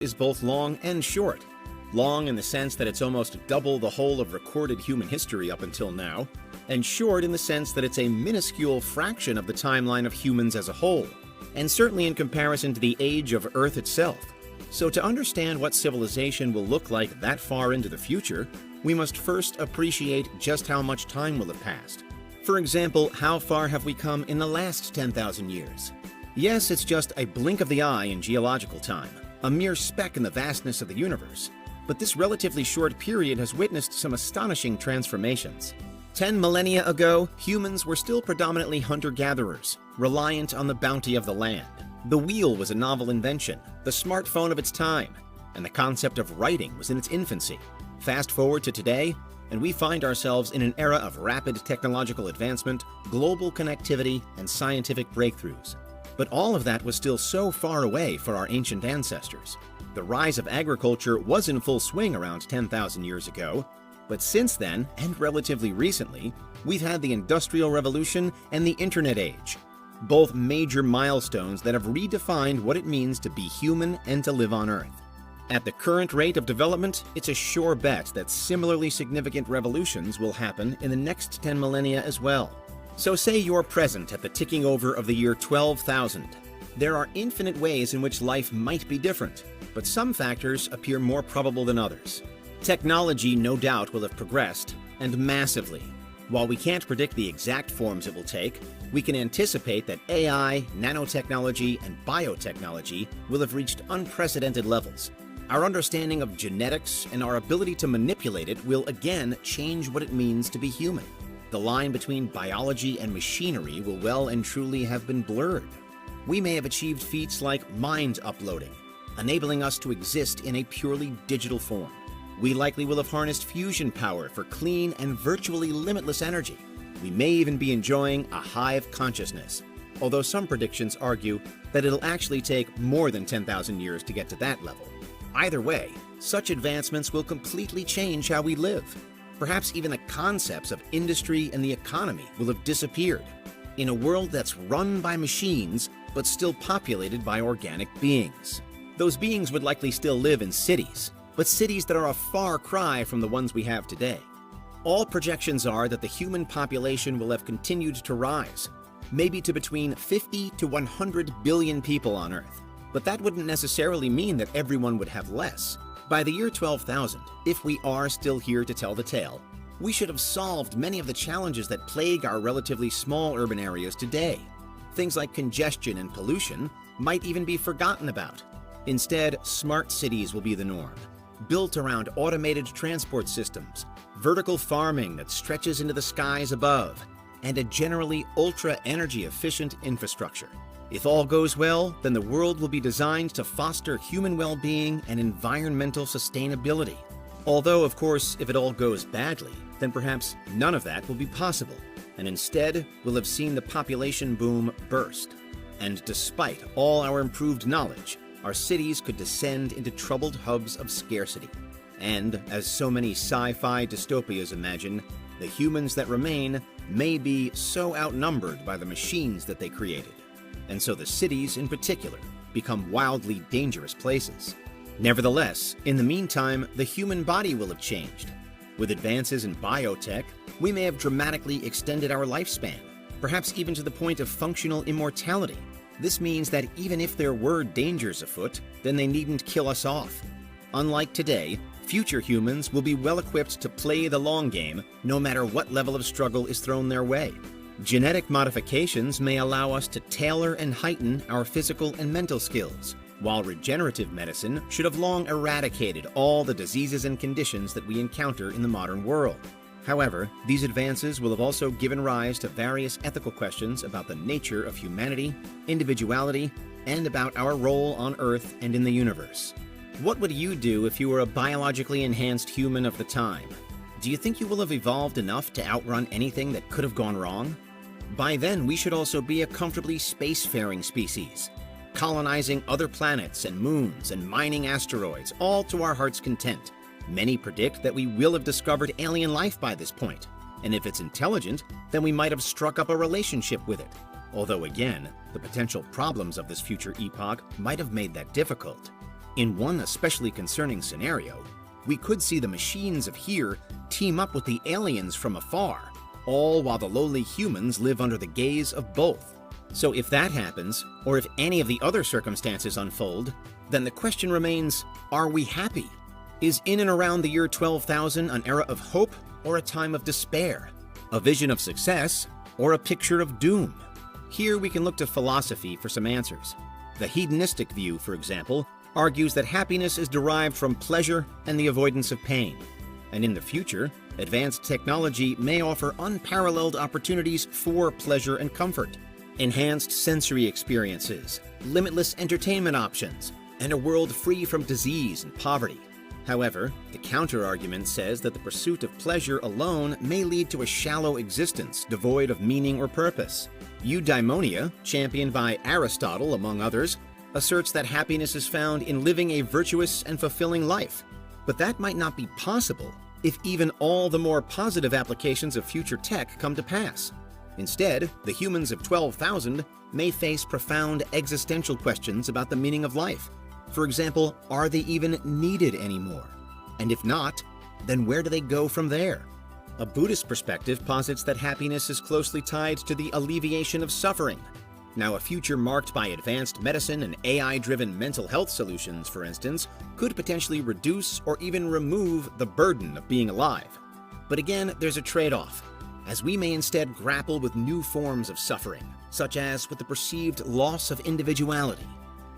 is both long and short. Long in the sense that it's almost double the whole of recorded human history up until now, and short in the sense that it's a minuscule fraction of the timeline of humans as a whole, and certainly in comparison to the age of Earth itself. So to understand what civilization will look like that far into the future, we must first appreciate just how much time will have passed. For example, how far have we come in the last 10,000 years? Yes, it's just a blink of the eye in geological time, a mere speck in the vastness of the universe. But this relatively short period has witnessed some astonishing transformations. 10 millennia ago, humans were still predominantly hunter-gatherers, reliant on the bounty of the land. The wheel was a novel invention, the smartphone of its time, and the concept of writing was in its infancy. Fast forward to today, and we find ourselves in an era of rapid technological advancement, global connectivity, and scientific breakthroughs. But all of that was still so far away for our ancient ancestors. The rise of agriculture was in full swing around 10,000 years ago, but since then, and relatively recently, we've had the Industrial Revolution and the Internet Age, both major milestones that have redefined what it means to be human and to live on Earth. At the current rate of development, it's a sure bet that similarly significant revolutions will happen in the next 10 millennia as well. So say you're present at the ticking over of the year 12,000. There are infinite ways in which life might be different, but some factors appear more probable than others. Technology, no doubt, will have progressed, and massively. While we can't predict the exact forms it will take, we can anticipate that AI, nanotechnology, and biotechnology will have reached unprecedented levels. Our understanding of genetics and our ability to manipulate it will again change what it means to be human. The line between biology and machinery will well and truly have been blurred. We may have achieved feats like mind uploading, enabling us to exist in a purely digital form. We likely will have harnessed fusion power for clean and virtually limitless energy. We may even be enjoying a hive consciousness, although some predictions argue that it'll actually take more than 10,000 years to get to that level. Either way, such advancements will completely change how we live. Perhaps even the concepts of industry and the economy will have disappeared. In a world that's run by machines, but still populated by organic beings. Those beings would likely still live in cities, but cities that are a far cry from the ones we have today. All projections are that the human population will have continued to rise, maybe to between 50 to 100 billion people on Earth. But that wouldn't necessarily mean that everyone would have less. By the year 12,000, if we are still here to tell the tale, we should have solved many of the challenges that plague our relatively small urban areas today. Things like congestion and pollution might even be forgotten about. Instead, smart cities will be the norm, built around automated transport systems, vertical farming that stretches into the skies above, and a generally ultra-energy efficient infrastructure. If all goes well, then the world will be designed to foster human well-being and environmental sustainability. Although, of course, if it all goes badly, then perhaps none of that will be possible, and instead we'll have seen the population boom burst. And despite all our improved knowledge, our cities could descend into troubled hubs of scarcity. And, as so many sci-fi dystopias imagine, the humans that remain may be so outnumbered by the machines that they created. And so the cities, in particular, become wildly dangerous places. Nevertheless, in the meantime, the human body will have changed. With advances in biotech, we may have dramatically extended our lifespan, perhaps even to the point of functional immortality. This means that even if there were dangers afoot, then they needn't kill us off. Unlike today, future humans will be well equipped to play the long game, no matter what level of struggle is thrown their way. Genetic modifications may allow us to tailor and heighten our physical and mental skills, while regenerative medicine should have long eradicated all the diseases and conditions that we encounter in the modern world. However, these advances will have also given rise to various ethical questions about the nature of humanity, individuality, and about our role on Earth and in the universe. What would you do if you were a biologically enhanced human of the time? Do you think you will have evolved enough to outrun anything that could have gone wrong? By then, we should also be a comfortably spacefaring species, colonizing other planets and moons and mining asteroids, all to our heart's content. Many predict that we will have discovered alien life by this point, and if it's intelligent, then we might have struck up a relationship with it. Although again, the potential problems of this future epoch might have made that difficult. In one especially concerning scenario, we could see the machines of here team up with the aliens from afar, all while the lowly humans live under the gaze of both. So if that happens, or if any of the other circumstances unfold, then the question remains, are we happy? Is in and around the year 12,000 an era of hope or a time of despair? A vision of success or a picture of doom? Here we can look to philosophy for some answers. The hedonistic view, for example, argues that happiness is derived from pleasure and the avoidance of pain. And in the future, advanced technology may offer unparalleled opportunities for pleasure and comfort, enhanced sensory experiences, limitless entertainment options, and a world free from disease and poverty. However, the counter-argument says that the pursuit of pleasure alone may lead to a shallow existence devoid of meaning or purpose. Eudaimonia, championed by Aristotle among others, asserts that happiness is found in living a virtuous and fulfilling life. But that might not be possible if even all the more positive applications of future tech come to pass. Instead, the humans of 12,000 may face profound existential questions about the meaning of life. For example, are they even needed anymore? And if not, then where do they go from there? A Buddhist perspective posits that happiness is closely tied to the alleviation of suffering. Now, a future marked by advanced medicine and AI-driven mental health solutions, for instance, could potentially reduce or even remove the burden of being alive. But again, there's a trade-off, as we may instead grapple with new forms of suffering, such as with the perceived loss of individuality.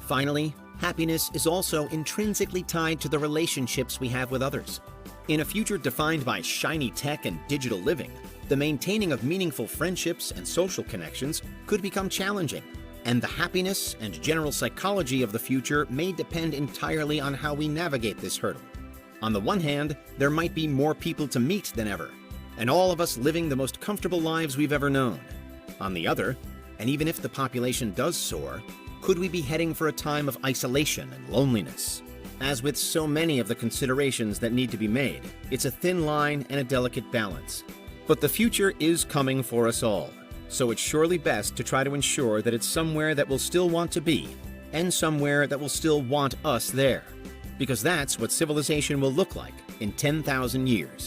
Finally, happiness is also intrinsically tied to the relationships we have with others. In a future defined by shiny tech and digital living, the maintaining of meaningful friendships and social connections could become challenging, and the happiness and general psychology of the future may depend entirely on how we navigate this hurdle. On the one hand, there might be more people to meet than ever, and all of us living the most comfortable lives we've ever known. On the other, and even if the population does soar, could we be heading for a time of isolation and loneliness? As with so many of the considerations that need to be made, it's a thin line and a delicate balance. But the future is coming for us all, so it's surely best to try to ensure that it's somewhere that we'll still want to be, and somewhere that will still want us there. Because that's what civilization will look like in 10,000 years.